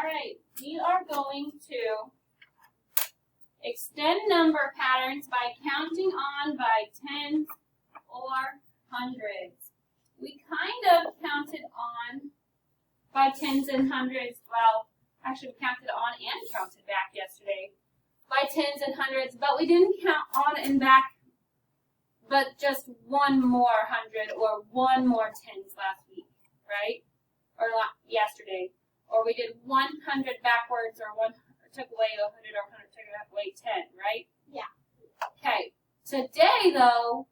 right, we are going to extend number patterns by counting on by tens or hundreds. We kind of counted on by tens and hundreds. Well, actually we counted on and counted back yesterday by tens and hundreds, but we didn't count on and back but just one more hundred or one more tens last week, right? Or yesterday. Or we did 100 backwards or took away 100 or 100 took away 10, right? Yeah. Okay. Today, though,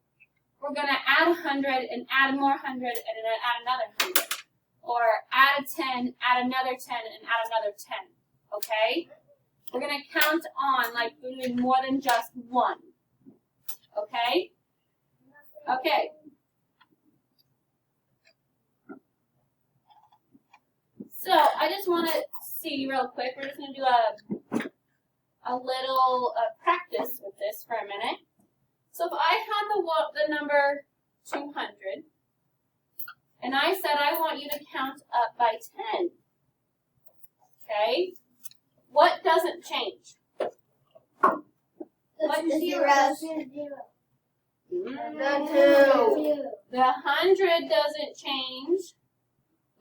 we're going to add 100 and add more 100 and then add another 100. Or add a 10, add another 10, and add another 10. Okay? We're going to count on like we're doing more than just one. Okay? Okay. So I just want to see real quick. We're just going to do a little practice with this for a minute. So if I had the number 200, and I said I want you to count up by 10, okay? What doesn't change? The zero. The 2. The 100 doesn't change.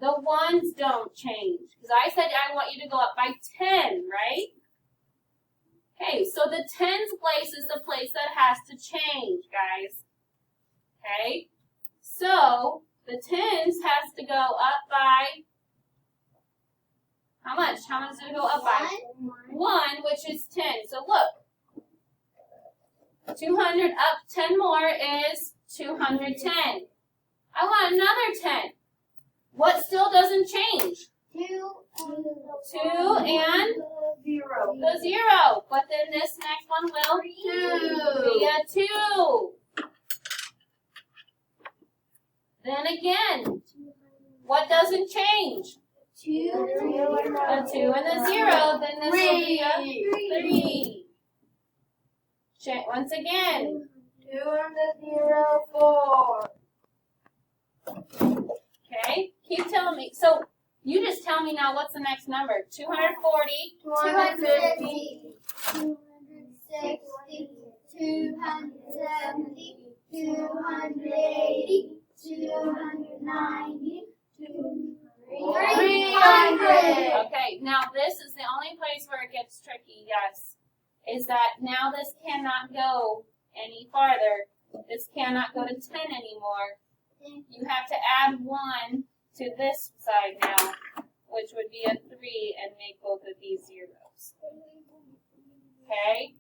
The ones don't change. Because I said I want you to go up by 10, right? Okay, so the tens place is the place that has to change, guys. Okay? So, the tens has to go up by, how much? How much does it go up by? 1, which is 10. So look, 200 up 10 more is 210. I want another 10. What still doesn't change? 2 and 0. the 0. But then this next one will be a 2. Then again, what doesn't change? 2. The 2 and the 0. Then this will be a 3. Check once again. 2 and the 0, 4. Okay, keep telling me. So you just tell me now what's the next number? 240, 250, 260, 270, 280, 290, 300. Okay, now this is the only place where it gets tricky, yes, is that now this cannot go any farther. This cannot go to 10 anymore. You have to add 1 to this side now, which would be a 3 and make both of these zeros. Okay?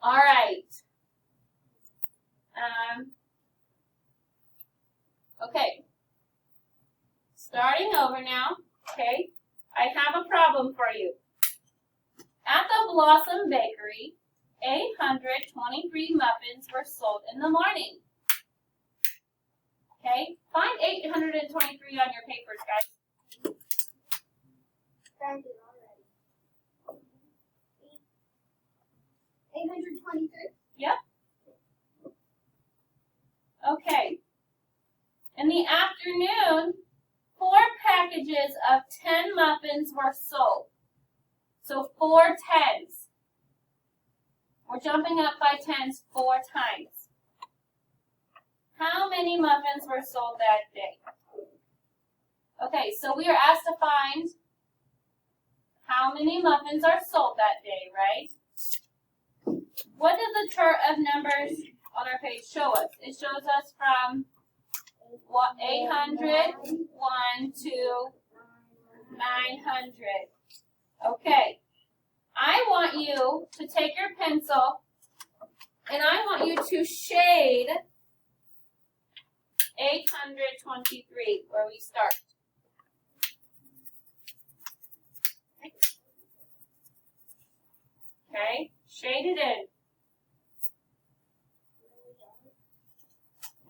All right. Okay. Starting over now, okay, I have a problem for you. At the Blossom Bakery, 823 muffins were sold in the morning. Okay, find 823 on your papers, guys. Found it already. 823? Yep. Okay. In the afternoon, 4 packages of 10 muffins were sold. So 4 tens. We're jumping up by tens 4 times. How many muffins were sold that day? Okay, so we are asked to find how many muffins are sold that day, right? What does the chart of numbers on our page show us? It shows us from 800, 1 to 900. Okay, I want you to take your pencil and I want you to shade 823, where we start. Okay, shade it in.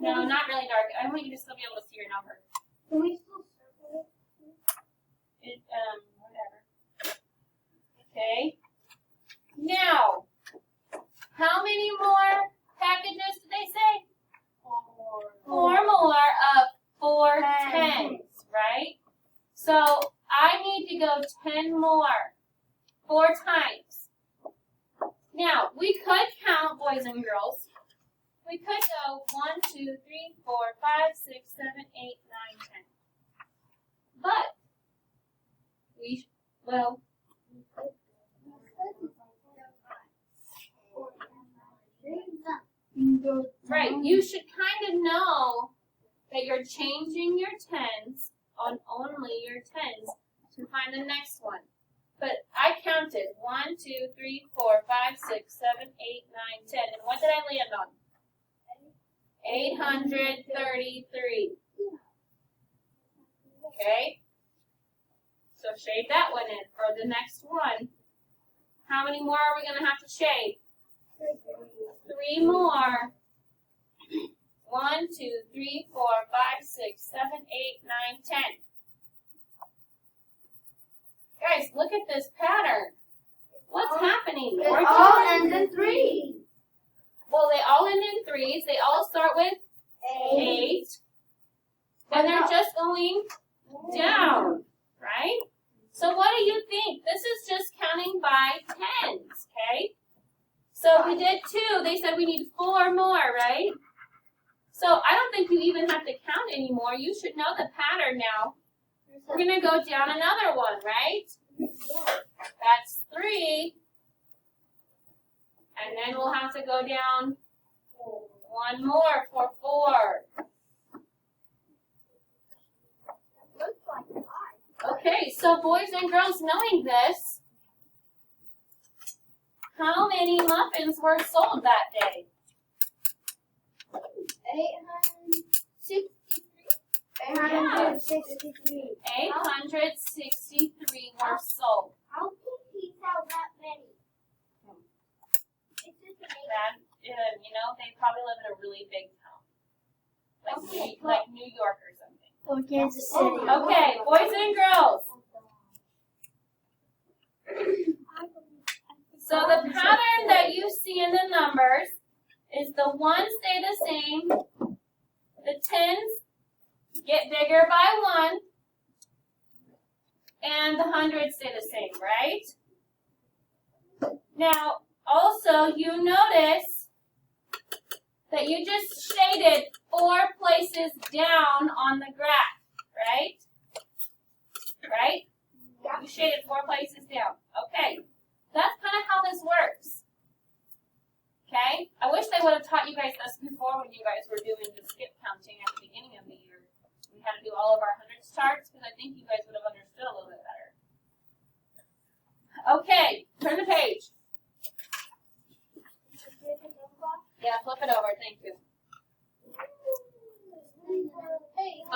No, not really dark. I want you to still be able to see your number. Can we still circle It, whatever. Okay. Now, how many more packages did they say? 4 more of 4 tens, right? So I need to go 10 more. 4 times. Now, we could count, boys and girls. We could go 1, 2, 3, 4, 5, 6, 7, 8, 9, 10. But, right, you should kind of know that you're changing your tens on only your tens to find the next one. But I counted 1, 2, 3, 4, 5, 6, 7, 8, 9, 10. And what did I land on? 833. Okay? So shade that one in for the next one. How many more are we going to have to shade? 3 more. 1, 2, 3, 4, 5, 6, 7, 8, 9, 10. Guys, look at this pattern. What's happening? It all ends in 3. Well, they all end in 3s. They all start with 8. And they're just going down, right? So what do you think? This is just counting by tens, okay? So we did 2. They said we need 4 more, right? So I don't think you even have to count anymore. You should know the pattern now. We're going to go down another one, right? That's 3. And then we'll have to go down 1 more for 4. Okay, so boys and girls, knowing this, how many muffins were sold that day? 863. 863 were sold. How can he sell that many? It's just amazing. That, they probably live in a really big town. Like New York or something. Or Kansas City. Okay, boys and girls. So the pattern that you see in the numbers is the ones stay the same, the tens get bigger by 1, and the hundreds stay the same, right? Now, also, you notice that you just shaded 4 places down on the graph, right? Right? You shaded 4 places down. Okay. That's kind of how this works. Okay? I wish they would have taught you guys this before when you guys were doing the skip counting at the beginning of the year. We had to do all of our hundreds charts because I think you guys would have understood a little bit better. Okay, turn the page. Yeah, flip it over. Thank you.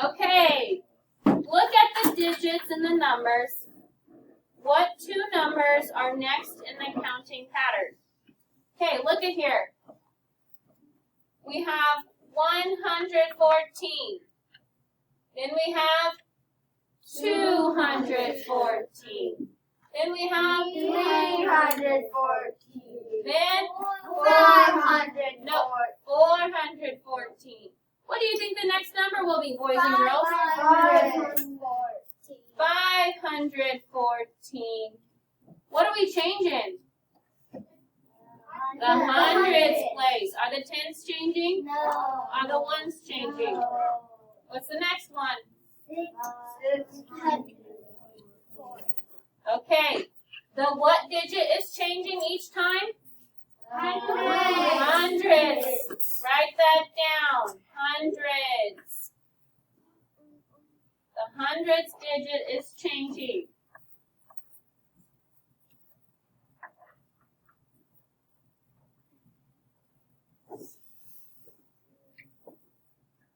Okay. Look at the digits and the numbers. What 2 numbers are next in the counting pattern? Okay, look at here. We have 114. Then we have 214. Then we have 314. Then 414. No, 414. What do you think the next number will be, boys and girls? 514. What are we changing? The hundreds place. Are the tens changing? No. Are the ones changing? What's the next one? 600. Okay. The what digit is changing each time? Hundreds. Write that down. Hundreds. The hundreds digit is changing.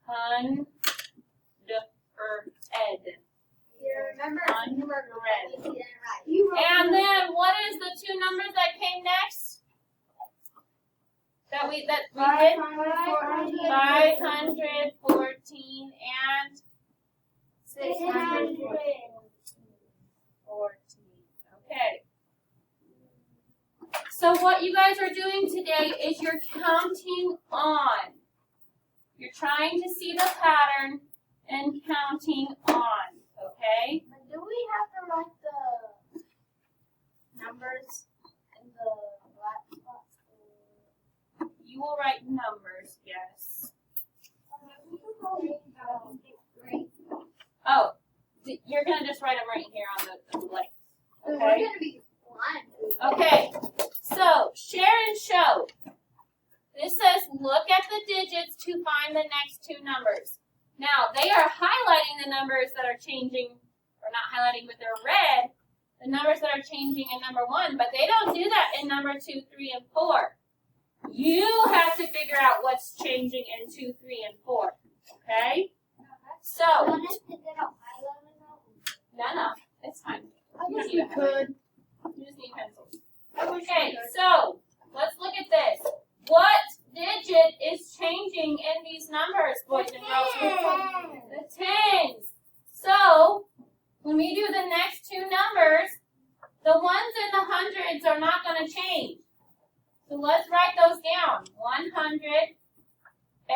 Hundred. Remember? 100. And then what is the 2 numbers that came next? That we did? 514 and 614. Okay. So what you guys are doing today is you're counting on. You're trying to see the pattern and counting on. Okay? Do we have to write the just write them right here on the blank. So Okay. we're gonna be blind. Okay. So share and show. This says look at the digits to find the next two numbers. Now they are highlighting the numbers that are changing, or not highlighting, but they're red. The numbers that are changing in number 1, but they don't do that in number 2, 3, and 4. You have to figure out what's changing in 2, 3, and 4. Okay? So, no, it's fine. I You wish don't we need a highlighter. could. You just need pencils. I wish Okay, we could. so let's look at this. What digit is changing in these numbers, boys and girls? The tens. So, when we do the next two numbers, the ones in the hundreds are not going to change. So let's write those down. 100.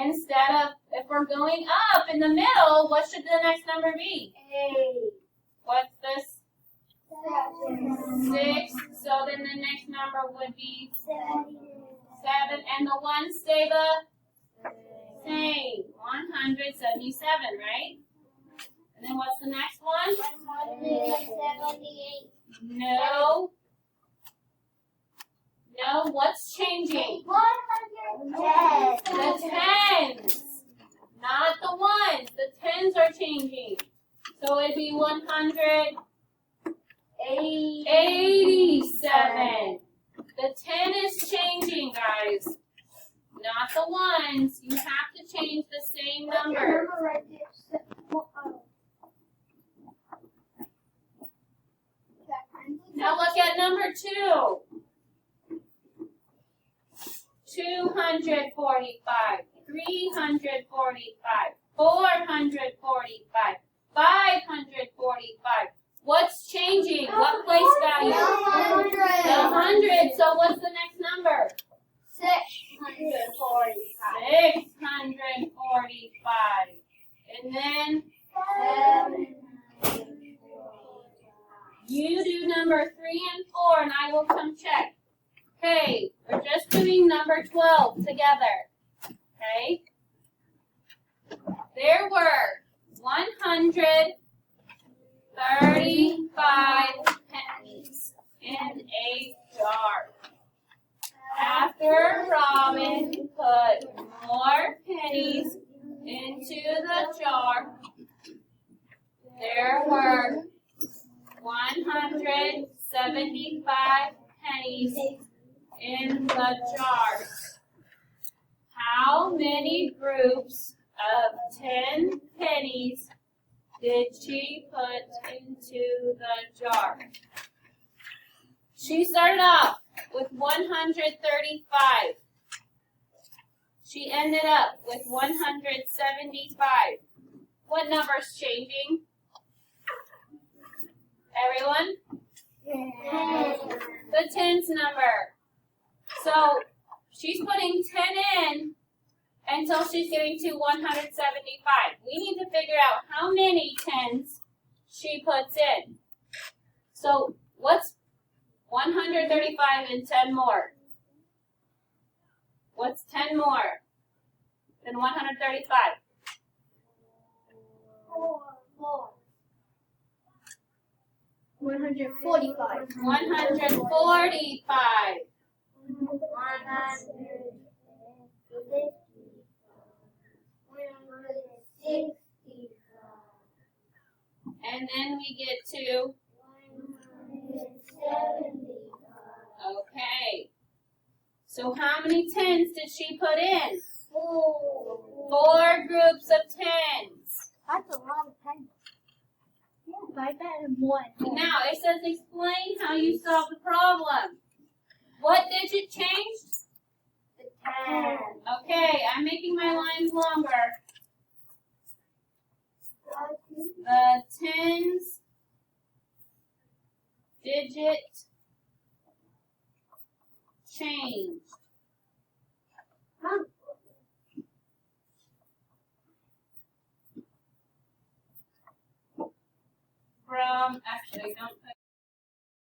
Instead of, if we're going up in the middle, what should the next number be? 8. What's this? 7. 6. So then the next number would be 7. 7. And the ones stay the same. 177, right? And then what's the next one? 178. No. No, what's changing? 110. The tens. Not the ones. The tens are changing. So it'd be 187. The 10 is changing, guys. Not the ones. You have to change the same number. Now look at number 2. 245, 345, 445, 545. What's changing? What place value? The 100. So what's the next number? 645. 645. And then you do number 3 and 4, and I will come check. Okay, we're just doing number 12 together. Okay? There were 135 pennies in a jar. After Robin put more pennies into the jar, there were 175 pennies in the jar. How many groups of 10 pennies did she put into the jar? She started off with 135. She ended up with 175. What number's changing? Everyone? The tens number. So she's putting 10 in until she's getting to 175. We need to figure out how many tens she puts in. So what's 135 and 10 more? What's 10 more than 135? 145. 145. And then we get to, okay. So how many tens did she put in? 4 groups of tens. That's a lot of pennies. Yeah, I bet one. Now it says explain how you solve the problem. What digit changed? The 10. Okay, I'm making my lines longer. The tens digit changed. From, actually, don't put